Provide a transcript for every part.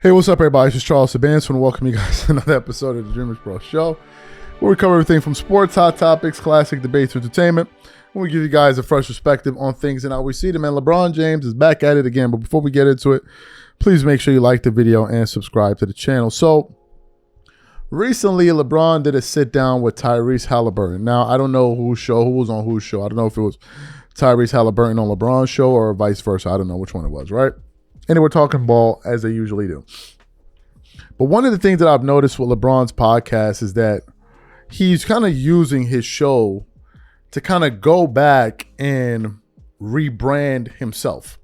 Hey, what's up, everybody? This is Charles Sabans. I want to welcome you guys to another episode of the DREAMERSPRO show, where we cover everything from sports, hot topics, classic debates, to entertainment. And we give you guys a fresh perspective on things and how we see them. And LeBron James is back at it again. But before we get into it, please make sure you like the video and subscribe to the channel. So, recently, LeBron did a sit-down with Tyrese Halliburton. Now, I don't know who was on whose show. I don't know if it was Tyrese Halliburton on LeBron's show or vice versa. I don't know which one it was, right? And they were talking ball as they usually do. But one of the things that I've noticed with LeBron's podcast is that he's kind of using his show to kind of go back and rebrand himself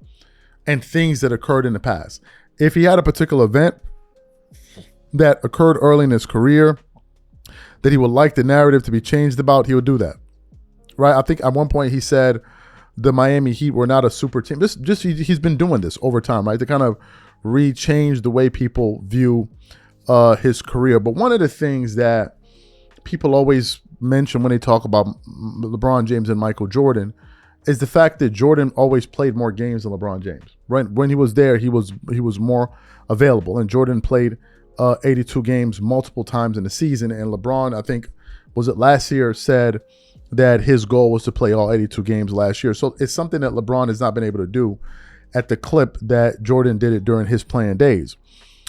and things that occurred in the past. If he had a particular event that occurred early in his career that he would like the narrative to be changed about, he would do that. Right? I think at one point he said the Miami Heat were not a super team. He's been doing this over time, right? To kind of rechange the way people view his career. But one of the things that people always mention when they talk about LeBron James and Michael Jordan is the fact that Jordan always played more games than LeBron James. Right? When he was there, he was more available, and Jordan played 82 games multiple times in the season. And LeBron, I think, was it last year, said that his goal was to play all 82 games last year. So it's something that LeBron has not been able to do at the clip that Jordan did it during his playing days.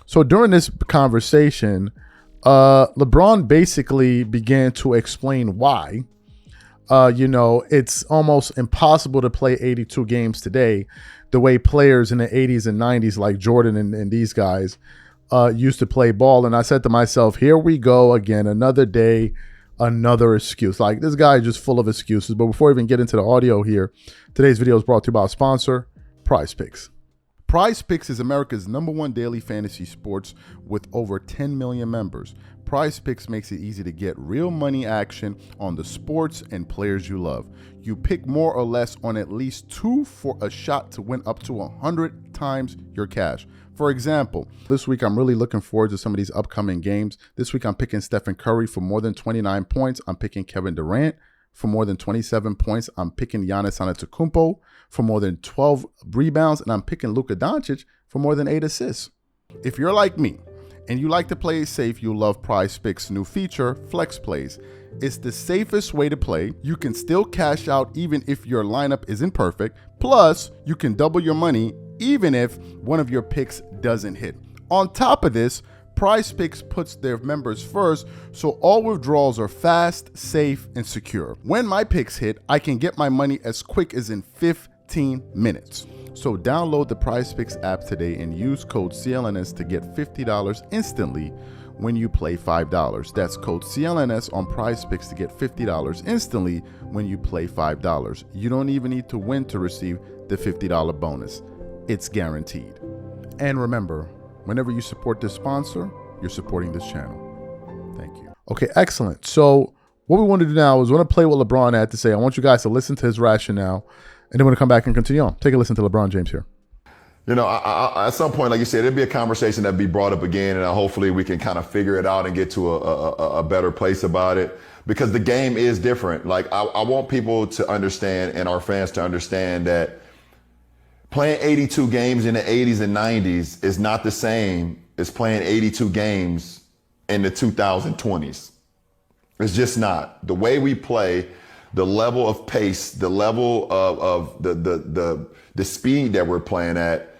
So during this conversation, LeBron basically began to explain why, it's almost impossible to play 82 games today the way players in the 80s and 90s like Jordan and these guys used to play ball. And I said to myself, here we go again, another day, another excuse. Like, this guy is just full of excuses. But before we even get into the audio here, today's video is brought to you by our sponsor, PrizePicks. PrizePicks is America's #1 daily fantasy sports with over 10 million members. PrizePicks makes it easy to get real money action on the sports and players you love. You pick more or less on at least 2 for a shot to win up to 100 times your cash. For example, this week I'm really looking forward to some of these upcoming games. This week I'm picking Stephen Curry for more than 29 points. I'm picking Kevin Durant for more than 27 points. I'm picking Giannis Antetokounmpo for more than 12 rebounds. And I'm picking Luka Doncic for more than 8 assists. If you're like me and you like to play it safe, you'll love PrizePicks' new feature, Flex Plays. It's the safest way to play. You can still cash out even if your lineup isn't perfect. Plus, you can double your money even if one of your picks doesn't hit. On top of this, PrizePicks puts their members first, so all withdrawals are fast, safe, and secure. When my picks hit, I can get my money as quick as in 15 minutes. So download the PrizePicks app today and use code CLNS to get $50 instantly when you play $5. That's code CLNS on PrizePicks to get $50 instantly when you play $5. You don't even need to win to receive the $50 bonus. It's guaranteed. And remember, whenever you support this sponsor, you're supporting this channel. Thank you. Okay, excellent. So what we want to do now is we want to play what LeBron had to say. I want you guys to listen to his rationale, and then we're going to come back and continue on. Take a listen to LeBron James here. You know, at some point, like you said, it'd be a conversation that'd be brought up again, and hopefully we can kind of figure it out and get to a better place about it, because the game is different. Like, I want people to understand, and our fans to understand, that playing 82 games in the 80s and 90s is not the same as playing 82 games in the 2020s. It's just not. The way we play, the level of pace, the level of the speed that we're playing at,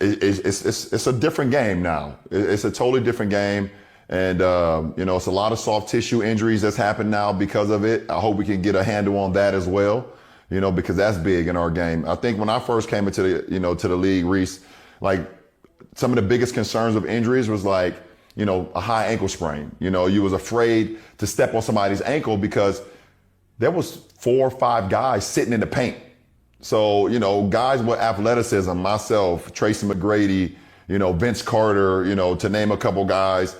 it's a different game now. It's a totally different game. And, it's a lot of soft tissue injuries that's happened now because of it. I hope we can get a handle on that as well, because that's big in our game. I think when I first came into to the league, Reese, like, some of the biggest concerns of injuries was like, a high ankle sprain. You was afraid to step on somebody's ankle because there was 4 or 5 guys sitting in the paint. So, guys with athleticism, myself, Tracy McGrady, Vince Carter, to name a couple guys,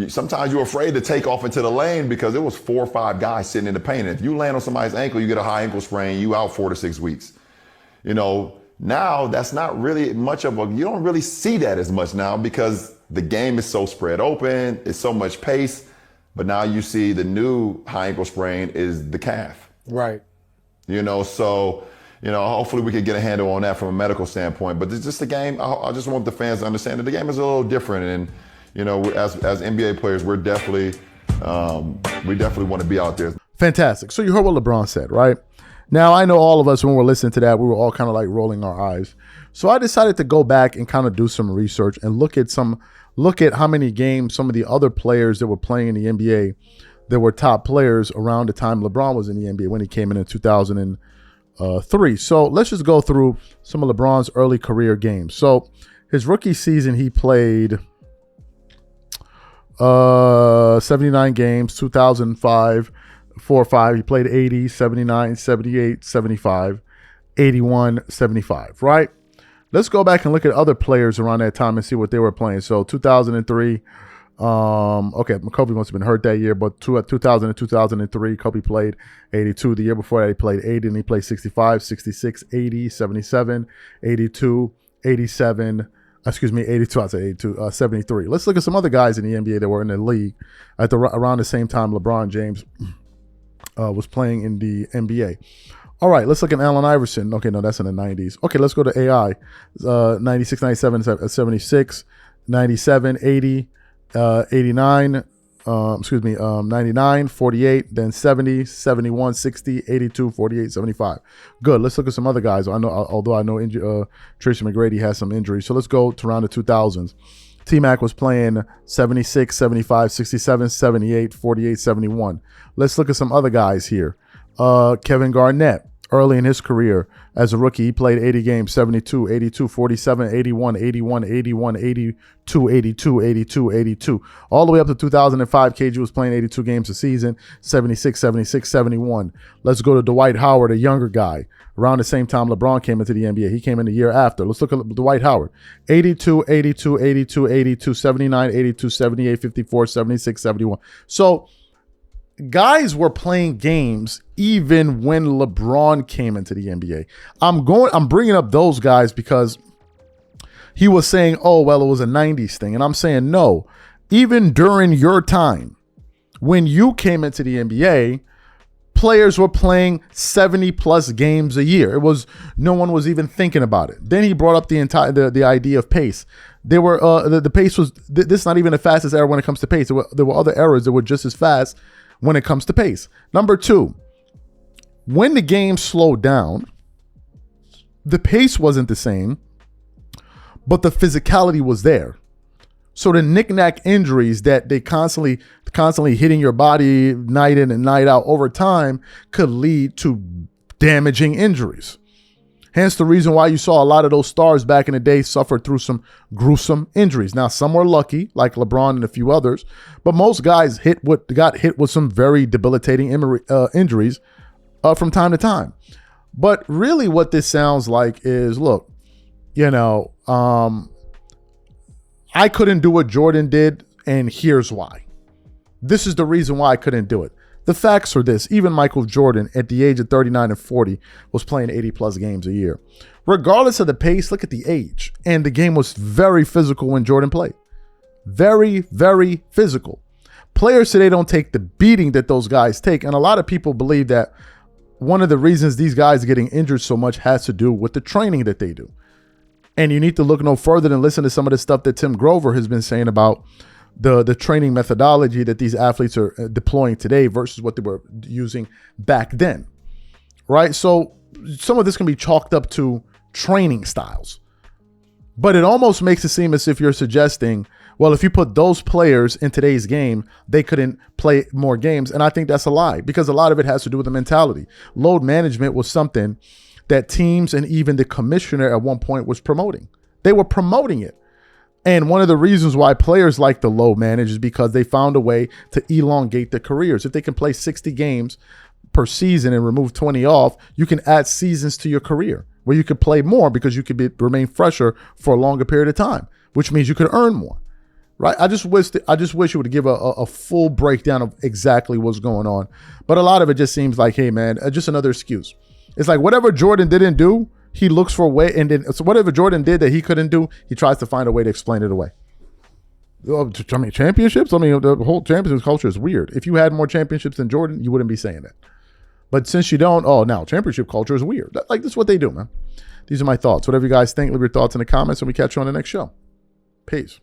sometimes you're afraid to take off into the lane because there was 4 or 5 guys sitting in the paint. And if you land on somebody's ankle, you get a high ankle sprain, you out 4 to 6 weeks. Now that's not really much of you don't really see that as much now because the game is so spread open, it's so much pace. But now you see the new high ankle sprain is the calf. Right. So hopefully we can get a handle on that from a medical standpoint. But it's just a game. I just want the fans to understand that the game is a little different. And, as NBA players, we definitely want to be out there. Fantastic. So you heard what LeBron said, right? Now, I know all of us, when we're listening to that, we were all kind of like rolling our eyes. So I decided to go back and kind of do some research and look at how many games some of the other players that were playing in the NBA that were top players around the time LeBron was in the NBA when he came in 2003. So let's just go through some of LeBron's early career games. So his rookie season, he played 79 games, 2005, 4-5. He played 80, 79, 78, 75, 81, 75, right? Let's go back and look at other players around that time and see what they were playing. So 2003, Kobe must have been hurt that year, but 2000 and 2003, Kobe played 82. The year before that, he played 80, and he played 65, 66, 80, 77, 82, 87, 82, 73. Let's look at some other guys in the NBA that were in the league around the same time LeBron James was playing in the NBA. All right, let's look at Allen Iverson. Okay, no, that's in the 90s. Okay, let's go to AI. 96, 97, 76, 97, 80, 89, 99, 48, then 70, 71, 60, 82, 48, 75. Good. Let's look at some other guys. Although I know Tracy McGrady has some injuries. So let's go to around the 2000s. T-Mac was playing 76, 75, 67, 78, 48, 71. Let's look at some other guys here. Kevin Garnett, early in his career as a rookie, he played 80 games, 72, 82, 47, 81, 81, 81, 82, 82, 82, 82. All the way up to 2005, KG was playing 82 games a season, 76, 76, 71. Let's go to Dwight Howard, a younger guy. Around the same time LeBron came into the NBA. He came in the year after. Let's look at Dwight Howard. 82, 82, 82, 82, 79, 82, 78, 54, 76, 71. So guys were playing games even when LeBron came into the NBA. I'm bringing up those guys because he was saying, oh, well, it was a 90s thing. And I'm saying, no, even during your time, when you came into the NBA, players were playing 70 plus games a year. No one was even thinking about it. Then he brought up the idea of pace. There were the pace was this is not even the fastest era when it comes to pace. There were other eras that were just as fast when it comes to pace. Number two, when the game slowed down, the pace wasn't the same, but the physicality was there. So the knick-knack injuries that they constantly hitting your body night in and night out over time could lead to damaging injuries. Hence the reason why you saw a lot of those stars back in the day suffer through some gruesome injuries. Now, some were lucky, like LeBron and a few others, but most guys got hit with some very debilitating injuries from time to time. But really what this sounds like is, look, I couldn't do what Jordan did, and here's why. This is the reason why I couldn't do it. The facts are this. Even Michael Jordan, at the age of 39 and 40, was playing 80-plus games a year. Regardless of the pace, look at the age. And the game was very physical when Jordan played. Very, very physical. Players today don't take the beating that those guys take. And a lot of people believe that one of the reasons these guys are getting injured so much has to do with the training that they do. And you need to look no further than listen to some of the stuff that Tim Grover has been saying about the training methodology that these athletes are deploying today versus what they were using back then, right? So some of this can be chalked up to training styles. But it almost makes it seem as if you're suggesting, well, if you put those players in today's game, they couldn't play more games. And I think that's a lie, because a lot of it has to do with the mentality. Load management was something that teams and even the commissioner at one point was promoting. They were promoting it. And one of the reasons why players like to load manage is because they found a way to elongate their careers. If they can play 60 games per season and remove 20 off, you can add seasons to your career where you could play more because you could remain fresher for a longer period of time, which means you could earn more, right? I just wish you would give a full breakdown of exactly what's going on. But a lot of it just seems like, hey, man, just another excuse. It's like whatever Jordan didn't do, he looks for a way, and then so whatever Jordan did that he couldn't do, he tries to find a way to explain it away. I mean, championships? I mean, the whole championships culture is weird. If you had more championships than Jordan, you wouldn't be saying that. But since you don't, now championship culture is weird. Like, this is what they do, man. These are my thoughts. Whatever you guys think, leave your thoughts in the comments, and we catch you on the next show. Peace.